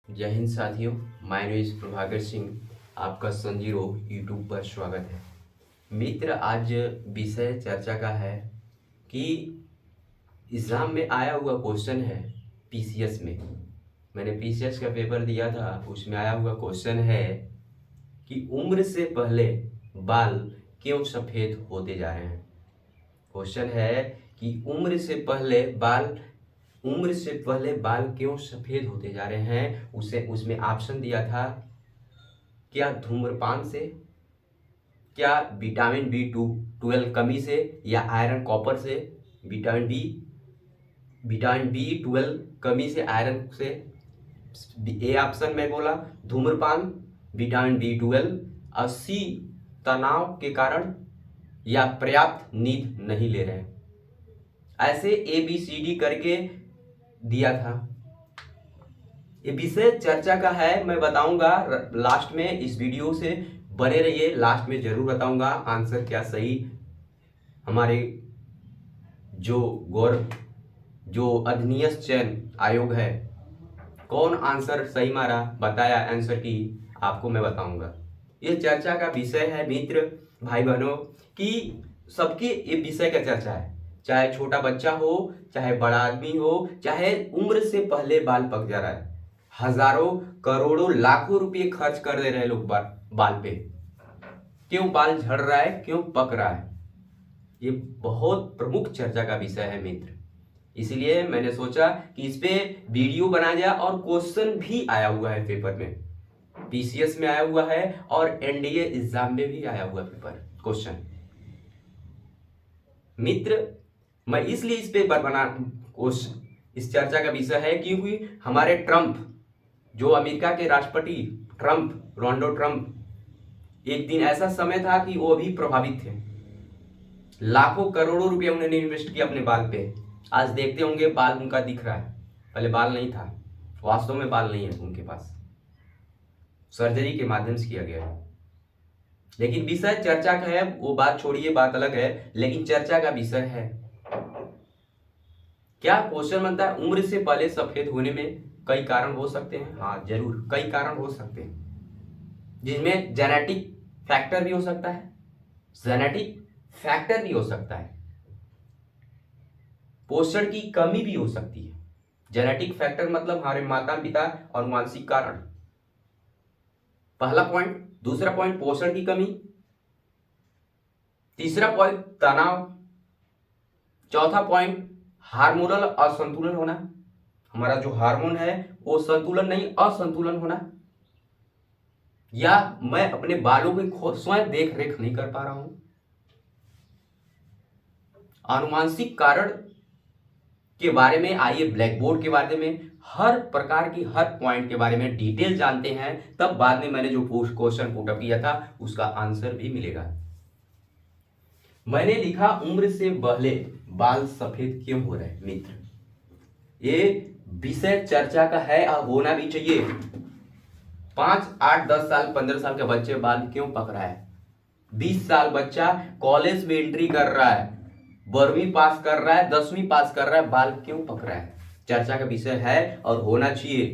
जय हिंद साथियों। My name is Prabhakar Singh. आपका सन 0 my name is Prabhakar Singh. आपका सन 0 यूट्यूब पर स्वागत है। मित्र, आज विषय चर्चा का है कि एग्ज़ाम में आया हुआ क्वेश्चन है पीसीएस में। मैंने पीसीएस का पेपर दिया था, उसमें आया हुआ क्वेश्चन है कि उम्र से पहले बाल क्यों सफ़ेद होते जा रहे हैं। क्वेश्चन है कि उम्र से पहले बाल क्यों सफ़ेद होते जा रहे हैं। उसमें ऑप्शन दिया था, क्या धूम्रपान से, क्या विटामिन B12 कमी से, या आयरन कॉपर से। विटामिन B12 कमी से, आयरन से। ए ऑप्शन में बोला धूम्रपान, विटामिन B12, और सी तनाव के कारण, या पर्याप्त नींद नहीं ले रहे हैं। ऐसे ABCD करके दिया था। ये विषय चर्चा का है, मैं बताऊंगा लास्ट में। इस वीडियो से बने रहिए, लास्ट में जरूर बताऊंगा आंसर क्या सही। हमारे जो अधीनस्थ चयन आयोग है, कौन आंसर सही मारा, बताया आंसर की, आपको मैं बताऊंगा। ये चर्चा का विषय है मित्र, भाई बहनों, कि सबके ये विषय का चर्चा है। चाहे छोटा बच्चा हो, चाहे बड़ा आदमी हो, चाहे उम्र से पहले बाल पक जा रहा है, हजारों करोड़ों लाखों रुपए खर्च कर दे रहे हैं लोग बाल पे, क्यों बाल झड़ रहा है, क्यों पक रहा है। ये बहुत प्रमुख चर्चा का विषय है मित्र। इसलिए मैंने सोचा कि इस पे वीडियो बनाया जाए, और क्वेश्चन भी आया हुआ है पेपर में, पीसीएस में आया हुआ है और एनडीए एग्जाम में भी आया हुआ पेपर क्वेश्चन। मित्र, मैं इसलिए इस पेपर बना इस चर्चा का विषय है क्योंकि हमारे ट्रंप, जो अमेरिका के राष्ट्रपति डोनाल्ड ट्रंप, एक दिन ऐसा समय था कि वो भी प्रभावित थे। लाखों करोड़ों रुपए उन्होंने इन्वेस्ट किया अपने बाल पे। आज देखते होंगे बाल उनका दिख रहा है, पहले बाल नहीं था, वास्तव में बाल नहीं है उनके पास, सर्जरी के माध्यम से किया गया है। लेकिन विषय चर्चा का है, वो बात छोड़िए, बात अलग है, लेकिन चर्चा का विषय है। क्या क्वेश्चन बनता है, उम्र से पहले सफेद होने में कई कारण हो सकते हैं। हाँ जरूर, कई कारण हो सकते हैं, जिनमें जेनेटिक फैक्टर भी हो सकता है, पोषण की कमी भी हो सकती है। जेनेटिक फैक्टर मतलब हमारे माता पिता और मानसिक कारण, पहला पॉइंट। दूसरा पॉइंट पोषण की कमी, तीसरा पॉइंट तनाव, चौथा पॉइंट हार्मोनल असंतुलन होना, हमारा जो हार्मोन है वो संतुलन नहीं, असंतुलन होना, या मैं अपने बालों की स्वयं देख रेख नहीं कर पा रहा हूं। आनुवांशिक कारण के बारे में आइए ब्लैक बोर्ड के बारे में, हर प्रकार की हर पॉइंट के बारे में डिटेल जानते हैं, तब बाद में मैंने जो क्वेश्चन पुटअप किया था उसका आंसर भी मिलेगा। मैंने लिखा उम्र से पहले बाल सफेद क्यों हो रहे हैं। मित्र, ये विषय चर्चा का है और होना भी चाहिए। 5, 8, 10 साल 15 साल के बच्चे बाल क्यों पक रहा है। 20 साल बच्चा कॉलेज में एंट्री कर रहा है, 12वीं पास कर रहा है, 10वीं पास कर रहा है, बाल क्यों पक रहा है। चर्चा का विषय है और होना चाहिए।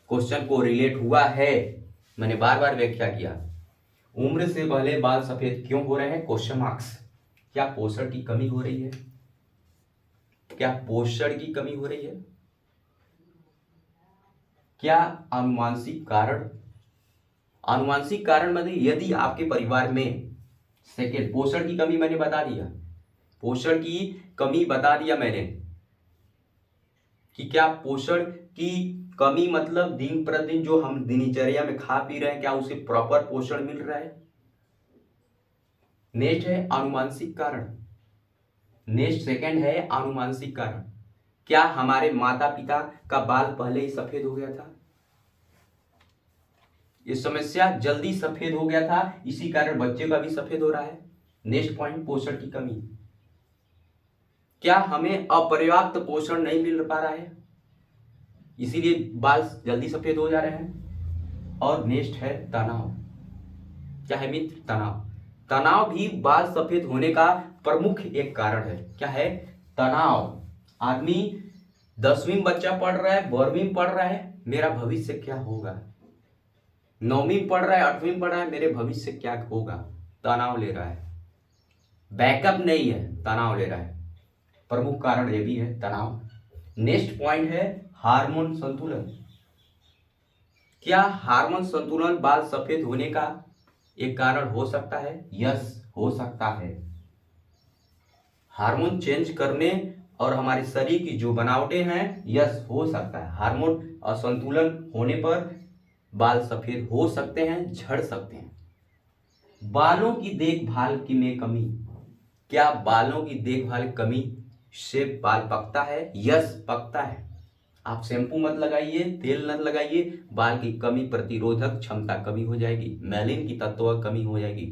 क्वेश्चन को रिलेट हुआ है, मैंने बार बार व्याख्या किया। उम्र से पहले बाल सफेद क्यों हो रहे हैं, क्वेश्चन मार्क्स। क्या पोषण की कमी हो रही है, क्या पोषण की कमी हो रही है, क्या आनुवांशिक कारण मतलब यदि आपके परिवार में, सेकेंड पोषण की कमी मैंने बता दिया, पोषण की कमी बता दिया मैंने कि क्या पोषण की कमी मतलब दिन प्रतिदिन जो हम दिनचर्या में खा पी रहे हैं, क्या उसे प्रॉपर पोषण मिल रहा है। नेक्स्ट है आनुवांशिक कारण, नेक्स्ट सेकंड है आनुवांशिक कारण। क्या हमारे माता पिता का बाल पहले ही सफेद हो गया था, ये समस्या जल्दी सफेद हो गया था, इसी कारण बच्चे का भी सफेद हो रहा है। नेक्स्ट पॉइंट पोषण की कमी, क्या हमें अपर्याप्त पोषण नहीं मिल पा रहा है, इसीलिए बाल जल्दी सफेद हो जा रहे हैं। और नेक्स्ट है तनाव। क्या है मित्र, तनाव भी बाल सफेद होने का प्रमुख एक कारण है। क्या है, तनाव। आदमी 10वीं बच्चा पढ़ रहा है, 12वीं पढ़ रहा है, मेरा भविष्य क्या होगा, 9वीं में पढ़ रहा है, 8वीं में पढ़ रहा है, मेरे भविष्य क्या होगा, तनाव ले रहा है। बैकअप नहीं है, तनाव ले रहा है। प्रमुख कारण ये भी है, तनाव। नेक्स्ट पॉइंट है हार्मोन संतुलन। क्या हार्मोन संतुलन बाल सफेद होने का एक कारण हो सकता है? यस, हो सकता है। हार्मोन चेंज करने और हमारे शरीर की जो बनावटें हैं, यस हो सकता है। हार्मोन असंतुलन होने पर बाल सफेद हो सकते हैं, झड़ सकते हैं। बालों की देखभाल की में कमी। क्या बालों की देखभाल कमी से बाल पकता है? यस, पकता है। आप शैम्पू मत लगाइए, तेल मत लगाइए, बाल की कमी प्रतिरोधक क्षमता कमी हो जाएगी, मैलिन की तत्व कमी हो जाएगी।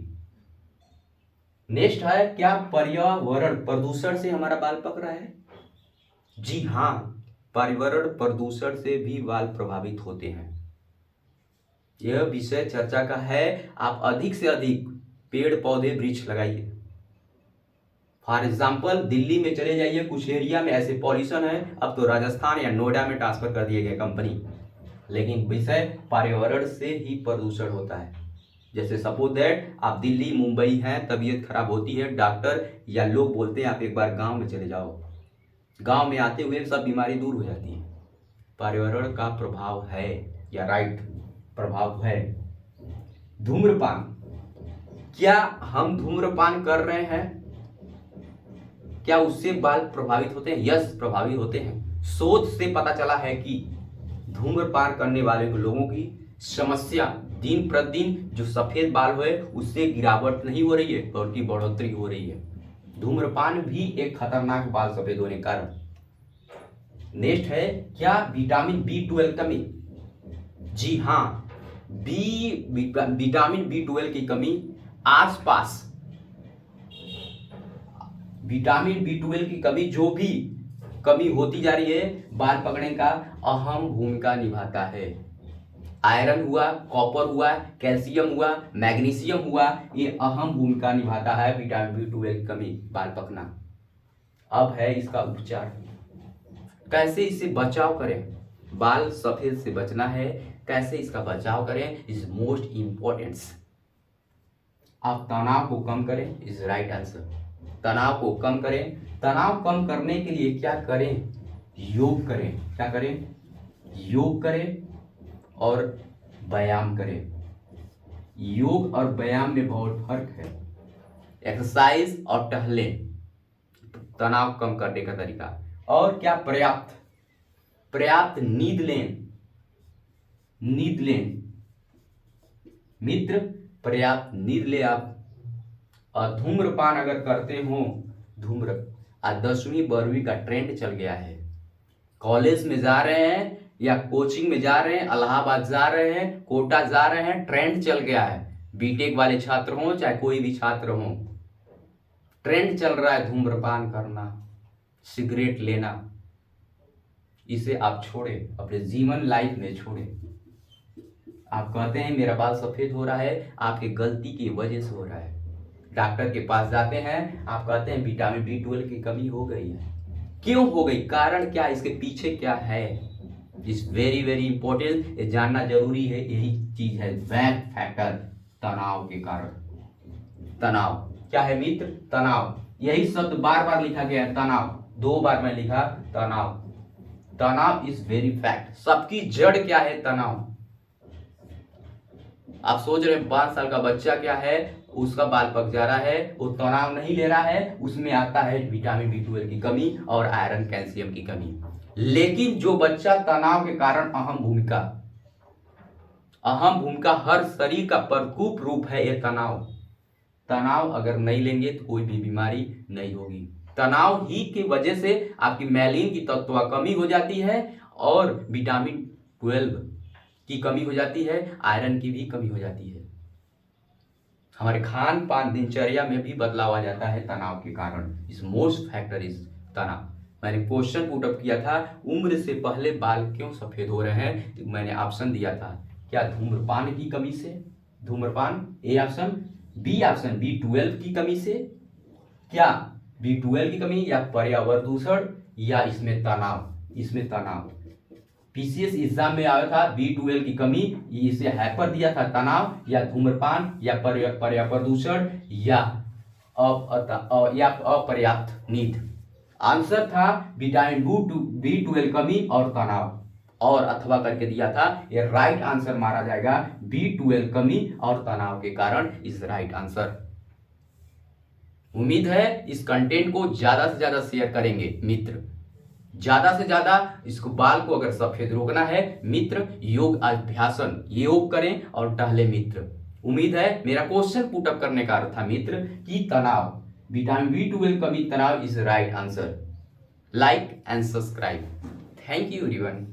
नेक्स्ट है, क्या पर्यावरण प्रदूषण से हमारा बाल पक रहा है? जी हाँ, पर्यावरण प्रदूषण से भी बाल प्रभावित होते हैं। यह विषय चर्चा का है। आप अधिक से अधिक पेड़ पौधे वृक्ष लगाइए। फॉर एग्जाम्पल दिल्ली में चले जाइए, कुछ एरिया में ऐसे पॉल्यूशन है, अब तो राजस्थान या नोएडा में ट्रांसफर कर दिए गए कंपनी। लेकिन विषय पर्यावरण से ही प्रदूषण होता है। जैसे सपोज दैट आप दिल्ली मुंबई हैं, तबीयत खराब होती है, डॉक्टर या लोग बोलते हैं आप एक बार गांव में चले जाओ, गांव में आते हुए सब बीमारी दूर हो जाती है। पर्यावरण का प्रभाव है या राइट प्रभाव है। धूम्रपान, क्या हम धूम्रपान कर रहे हैं, क्या उससे बाल प्रभावित होते हैं? यस, प्रभावित होते हैं। शोध से पता चला है कि धूम्रपान करने वाले लोगों की समस्या दिन प्रतिदिन जो सफेद बाल हुए उससे गिरावट नहीं हो रही है, बल्कि बढ़ोतरी हो रही है। धूम्रपान भी एक खतरनाक बाल सफेद होने का कारण। नेक्स्ट है, क्या विटामिन B12 कमी? जी हाँ, विटामिन B12 की कमी आसपास, विटामिन B12 की कमी जो भी कमी होती जा रही है, बाल पकड़ने का अहम भूमिका निभाता है। आयरन हुआ, कॉपर हुआ, कैल्शियम हुआ, मैग्नीशियम हुआ, ये अहम भूमिका निभाता है विटामिन B12 की कमी बाल पकना। अब है इसका उपचार, कैसे इससे बचाव करें। बाल सफेद से बचना है, कैसे इसका बचाव करें इज मोस्ट इंपॉर्टेंट। आप तनाव को कम करें इज राइट आंसर। तनाव को कम करें। तनाव कम करने के लिए क्या करें? योग करें। क्या करें? योग करें और व्यायाम करें। योग और व्यायाम में बहुत फर्क है। एक्सरसाइज और टहलें, तनाव कम करने का तरीका। और क्या? पर्याप्त नींद लें। नींद लें मित्र, पर्याप्त नींद ले आप। और धूम्रपान अगर करते हो, आज 10वीं 12वीं का ट्रेंड चल गया है। कॉलेज में जा रहे हैं या कोचिंग में जा रहे हैं, इलाहाबाद जा रहे हैं, कोटा जा रहे हैं, ट्रेंड चल गया है। बीटेक वाले छात्र हों चाहे कोई भी छात्र हो, ट्रेंड चल रहा है धूम्रपान करना, सिगरेट लेना। इसे आप छोड़ें, अपने जीवन लाइफ में छोड़ें। आप कहते हैं मेरा बाल सफेद हो रहा है, आपकी गलती की वजह से हो रहा है। डॉक्टर के पास जाते हैं, आप कहते हैं विटामिन B12 की कमी हो गई है। क्यों हो गई? कारण क्या, इसके पीछे क्या है? इज वेरी वेरी इंपॉर्टेंट, ये जानना जरूरी है। यही चीज है बैक फैक्टर, तनाव के कारण। तनाव क्या है मित्र? तनाव। यही शब्द बार बार लिखा गया है, तनाव। 2 बार मैं लिखा तनाव। तनाव इज वेरी फैक्ट। सबकी जड़ क्या है? तनाव। आप सोच रहे हैं 5 साल का बच्चा क्या है, उसका बाल पक जा रहा है, वो तनाव नहीं ले रहा है, उसमें आता है विटामिन B12 की कमी और आयरन कैल्शियम की कमी। लेकिन जो बच्चा तनाव के कारण अहम भूमिका हर शरीर का प्रकोप रूप है ये तनाव। तनाव अगर नहीं लेंगे तो कोई भी बीमारी नहीं होगी। तनाव ही की वजह से आपकी मैलिन की तत्व कमी हो जाती है और विटामिन 12 की कमी हो जाती है, आयरन की भी कमी हो जाती है। हमारे खान पान दिनचर्या में भी बदलाव आ जाता है तनाव के कारण। इस मोस्ट फैक्टर इज तनाव। मैंने क्वेश्चन पुट अप किया था, उम्र से पहले बाल क्यों सफेद हो रहे हैं, तो मैंने ऑप्शन दिया था, क्या धूम्रपान की कमी से, धूम्रपान A option, B option B12 की कमी से, क्या B12 की कमी, या पर्यावरण दूषण, या इसमें तनाव। इसमें तनाव पीसीएस एग्जाम में आया था B12 की कमी, इसे हाइपर दिया था, तनाव या धूम्रपान या प्रदूषण या अपर्याप्त नींद। आंसर था विटामिन B12 कमी और तनाव, और अथवा करके दिया था, ये राइट आंसर मारा जाएगा। B12 कमी और तनाव के कारण इस राइट आंसर। उम्मीद है इस कंटेंट को ज्यादा से ज्यादा शेयर करेंगे मित्र, ज्यादा से ज्यादा। इसको बाल को अगर सफेद रोकना है मित्र, योग अभ्यासन योग करें और टहले मित्र। उम्मीद है मेरा क्वेश्चन पुट अप करने का अर्थ था मित्र कि तनाव, विटामिन B12 कमी, तनाव is right answer. Like and subscribe. Thank you everyone.